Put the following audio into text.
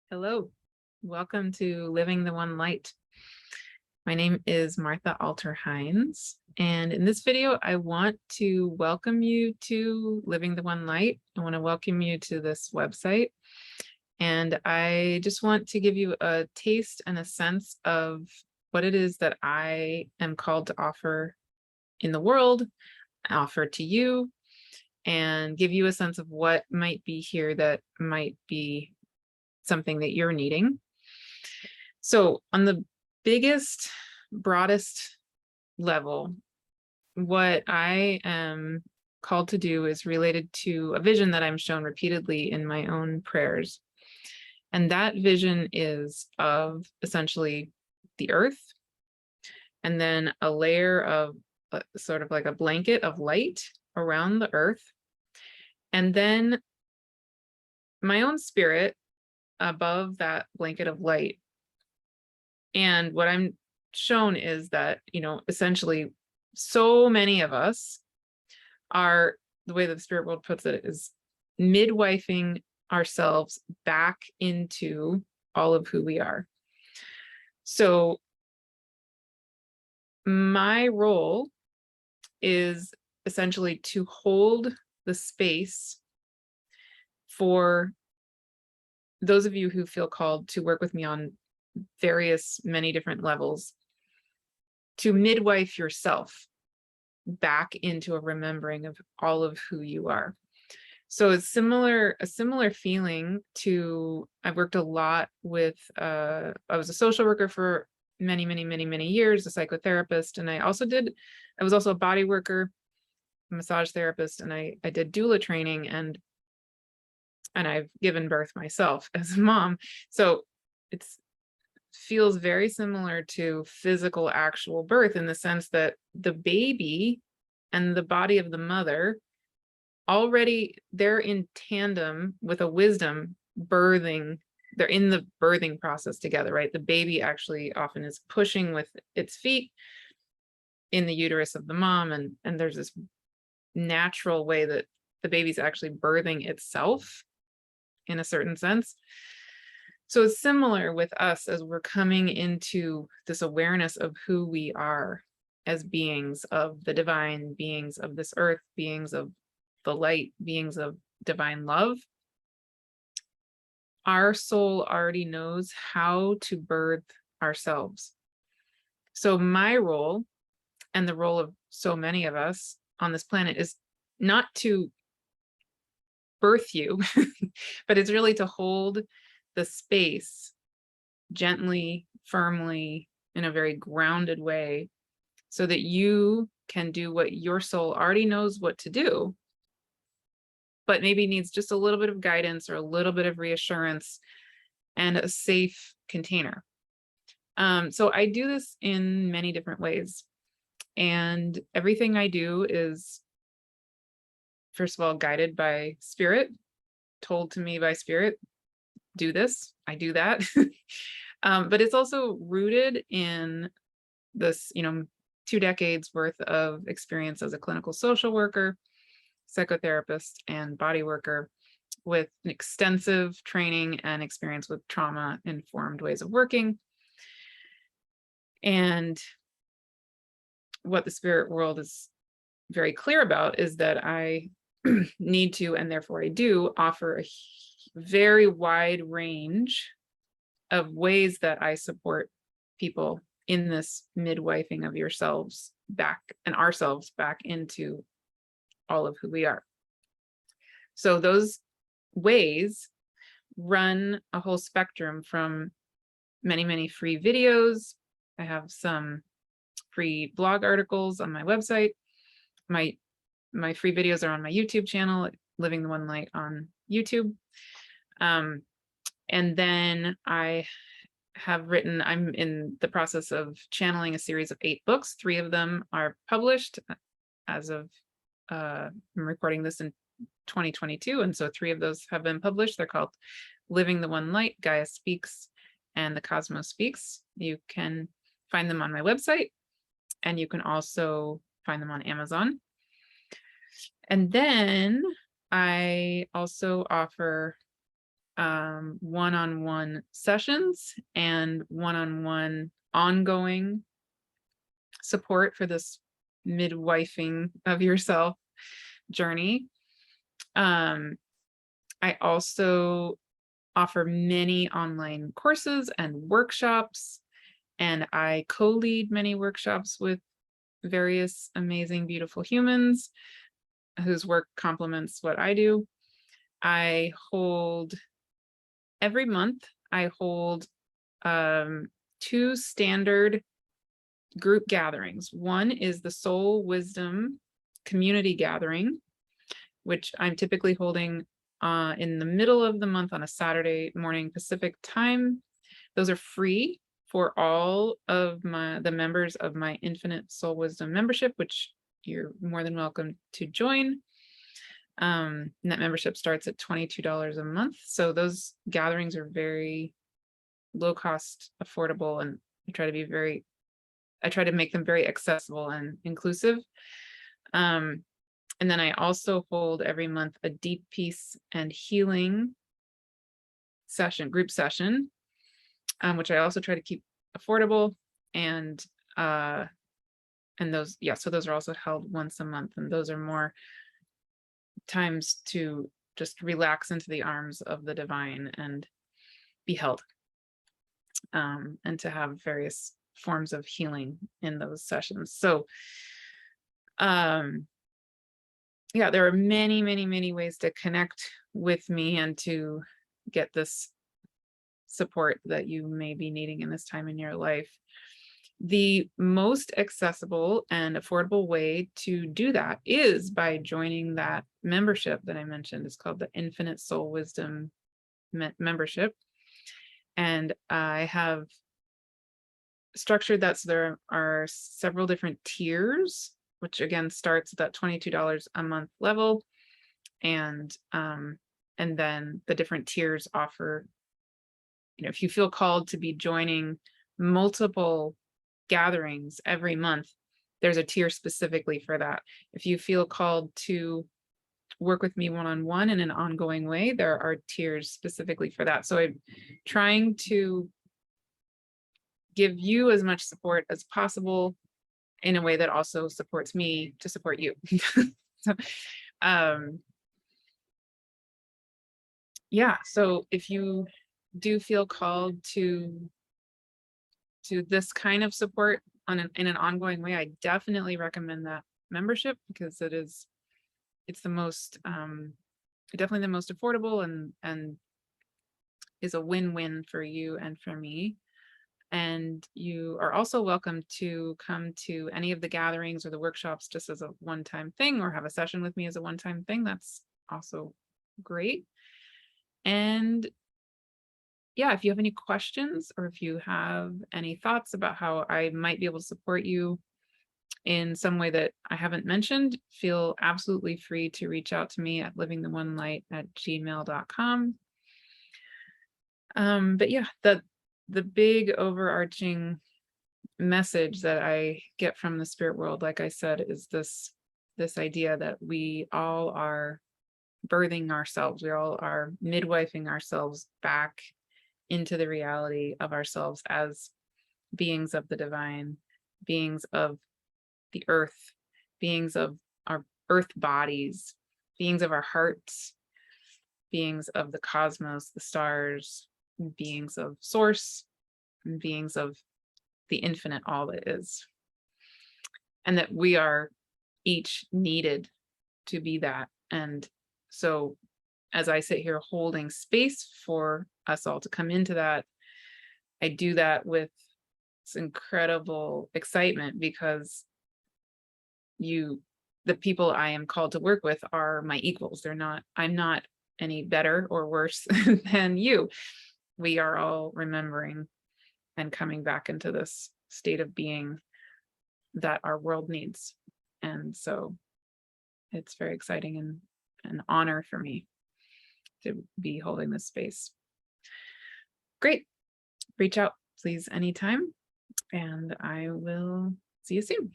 Hello, welcome to Living the One Light. My name is Martha Alter Hines, and in this video, I want to welcome you to Living the One Light. I want to welcome you to this website, and I just want to give you a taste and a sense of what it is that I am called to offer in the world, offer to you, and give you a sense of what might be here that might be something that you're needing. So on the biggest, broadest level, what I am called to do is related to a vision that I'm shown repeatedly in my own prayers. And that vision is of essentially the earth, and then a layer of sort of like a blanket of light around the earth, and then my own spirit above that blanket of light. And what I'm shown is that, essentially so many of us are, the way that the spirit world puts it, is midwifing ourselves back into all of who we are. So my role is essentially to hold the space for those of you who feel called to work with me on many different levels, to midwife yourself back into a remembering of all of who you are. So it's a similar feeling to, I've worked a lot with, I was a social worker for many years, a psychotherapist, and I was also a body worker, a massage therapist, and I did doula training, and I've given birth myself as a mom. So it feels very similar to physical actual birth, in the sense that the baby and the body of the mother they're in tandem with a wisdom birthing. They're in the birthing process together, right? The baby actually often is pushing with its feet in the uterus of the mom, and there's this natural way that the baby's actually birthing itself in a certain sense. So it's similar with us as we're coming into this awareness of who we are as beings of the divine, beings of this earth, beings of the light, beings of divine love. Our soul already knows how to birth ourselves. So my role, and the role of so many of us on this planet, is not to birth you, but it's really to hold the space gently, firmly, in a very grounded way, so that you can do what your soul already knows what to do, but maybe needs just a little bit of guidance or a little bit of reassurance and a safe container. So I do this in many different ways. And everything I do is, first of all, guided by spirit, told to me by spirit, do this, I do that. But it's also rooted in this, 2 decades worth of experience as a clinical social worker, psychotherapist, and body worker, with an extensive training and experience with trauma-informed ways of working. And what the spirit world is very clear about is that I need to, and therefore I do, offer a very wide range of ways that I support people in this midwifing of yourselves back, and ourselves back, into all of who we are. So those ways run a whole spectrum from many free videos. I have some free blog articles on my website. My free videos are on my YouTube channel, Living the One Light on YouTube. And then I'm in the process of channeling a series of 8 books. 3 of them are published as of, I'm recording this in 2022. And so 3 of those have been published. They're called Living the One Light, Gaia Speaks, and The Cosmos Speaks. You can find them on my website, and you can also find them on Amazon. And then I also offer one-on-one sessions and one-on-one ongoing support for this midwifing of yourself journey. I also offer many online courses and workshops, and I co-lead many workshops with various amazing, beautiful humans whose work complements what I do. Every month, I hold 2 standard group gatherings. One is the Soul Wisdom Community Gathering, which I'm typically holding in the middle of the month on a Saturday morning Pacific time. Those are free for all of the members of my Infinite Soul Wisdom membership, which you're more than welcome to join. And that membership starts at $22 a month. So those gatherings are very low cost, affordable, and I try to make them very accessible and inclusive. And then I also hold every month a deep peace and healing group session, which I also try to keep affordable. And those, so those are also held once a month, and those are more times to just relax into the arms of the divine and be held, and to have various forms of healing in those sessions. So there are many, many, many ways to connect with me and to get this support that you may be needing in this time in your life. The most accessible and affordable way to do that is by joining that membership that I mentioned. It's called the Infinite Soul Wisdom membership. And I have structured that so there are several different tiers, which again starts at that $22 a month level. And then the different tiers offer, if you feel called to be joining multiple gatherings every month, there's a tier specifically for that. If you feel called to work with me one-on-one in an ongoing way, there are tiers specifically for that. So I'm trying to give you as much support as possible in a way that also supports me to support you. So, so if you do feel called to this kind of support in an ongoing way, I definitely recommend that membership, because it's the most definitely the most affordable and is a win-win for you and for me. And you are also welcome to come to any of the gatherings or the workshops just as a one-time thing, or have a session with me as a one-time thing. That's also great. And if you have any questions, or if you have any thoughts about how I might be able to support you in some way that I haven't mentioned, feel absolutely free to reach out to me at livingtheonelight@gmail.com. But the big overarching message that I get from the spirit world, like I said, is this idea that we all are birthing ourselves. We all are midwifing ourselves back into the reality of ourselves as beings of the divine, beings of the earth, beings of our earth bodies, beings of our hearts, beings of the cosmos, the stars, beings of source, and beings of the infinite, all that is. And that we are each needed to be that. And so as I sit here holding space for us all to come into that, I do that with this incredible excitement, because the people I am called to work with are my equals. I'm not any better or worse than you. We are all remembering and coming back into this state of being that our world needs. And so it's very exciting and an honor for me to be holding this space. Great. Reach out, please, anytime, and I will see you soon.